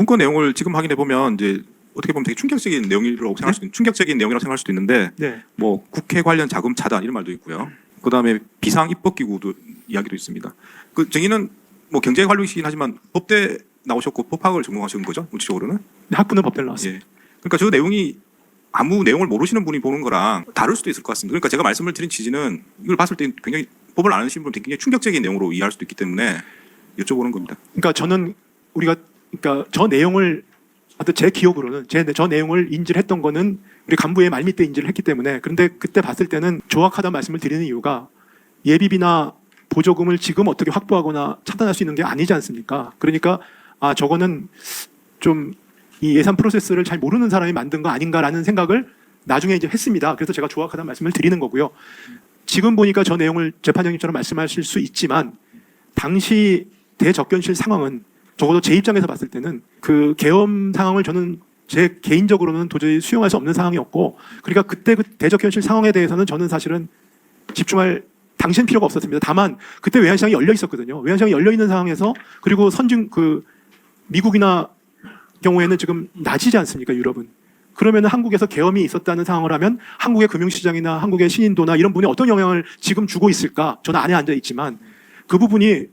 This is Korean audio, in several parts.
문건 내용을 지금 확인해 보면 이제 어떻게 보면 되게 충격적인 내용이라고 생각할 수도 충격적인 내용이라고 생각할 수도 있는데 네. 뭐 국회 관련 자금 차단 이런 말도 있고요. 그다음에 비상 입법 기구도 이야기도 있습니다. 그 정의는 뭐 경제 관료이시긴 하지만 법대 나오셨고 법학을 전공하신 거죠, 물질적으로는? 학부는 법대를 나왔어요. 예. 그러니까 저 내용이 아무 내용을 모르시는 분이 보는 거랑 다를 수도 있을 것 같습니다. 그러니까 제가 말씀을 드린 취지는 이걸 봤을 때 굉장히 법을 안 아시는 분은 굉장히 충격적인 내용으로 이해할 수도 있기 때문에 여쭤보는 겁니다. 그러니까 저는 그러니까 저 내용을 하여튼 제 기억으로는 저 내용을 인지를 했던 거는 우리 간부의 말밑에 인지를 했기 때문에, 그런데 그때 봤을 때는 조악하다는 말씀을 드리는 이유가 예비비나 보조금을 지금 어떻게 확보하거나 차단할 수 있는 게 아니지 않습니까? 그러니까 저거는 좀 이 예산 프로세스를 잘 모르는 사람이 만든 거 아닌가라는 생각을 나중에 이제 했습니다. 그래서 제가 조악하다는 말씀을 드리는 거고요. 지금 보니까 저 내용을 재판장님처럼 말씀하실 수 있지만 당시 대접견실 상황은 적어도 제 입장에서 봤을 때는 그 계엄 상황을 저는 제 개인적으로는 도저히 수용할 수 없는 상황이었고, 그러니까 그때 그 대접견실 상황에 대해서는 저는 사실은 집중할 당시엔 필요가 없었습니다. 다만 그때 외환시장이 열려 있었거든요. 외환시장이 열려 있는 상황에서, 그리고 미국이나 경우에는 지금 낮이지 않습니까, 유럽은. 그러면 한국에서 계엄이 있었다는 상황을 하면 한국의 금융시장이나 한국의 신인도나 이런 부분에 어떤 영향을 지금 주고 있을까? 저는 안에 앉아 있지만 그 부분이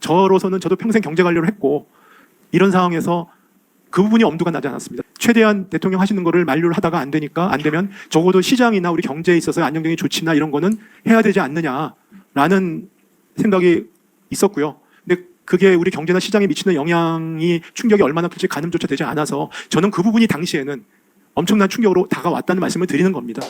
저로서는 저도 평생 경제관료를 했고 이런 상황에서 그 부분이 엄두가 나지 않았습니다. 최대한 대통령 하시는 거를 만류를 하다가 안 되면 적어도 시장이나 우리 경제에 있어서 안정적인 조치나 이런 거는 해야 되지 않느냐라는 생각이 있었고요. 근데 그게 우리 경제나 시장에 미치는 영향이 충격이 얼마나 클지 가늠조차 되지 않아서 저는 그 부분이 당시에는 엄청난 충격으로 다가왔다는 말씀을 드리는 겁니다.